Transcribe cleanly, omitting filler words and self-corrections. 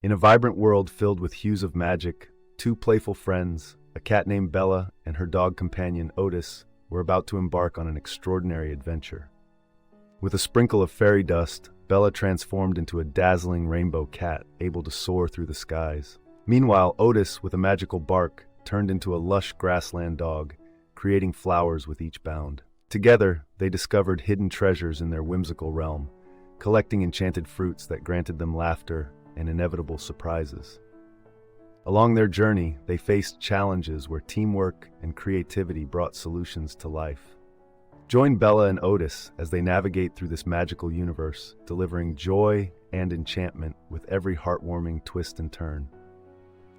In a vibrant world filled with hues of magic, two playful friends, a cat named Bella and her dog companion Otis, were about to embark on an extraordinary adventure. With a sprinkle of fairy dust, Bella transformed into a dazzling rainbow cat, able to soar through the skies. Meanwhile, Otis, with a magical bark, turned into a lush grassland dog, creating flowers with each bound. Together, they discovered hidden treasures in their whimsical realm, collecting enchanted fruits that granted them laughter and inevitable surprises. Along their journey, they faced challenges where teamwork and creativity brought solutions to life. Join Bella and Otis as they navigate through this magical universe, delivering joy and enchantment with every heartwarming twist and turn.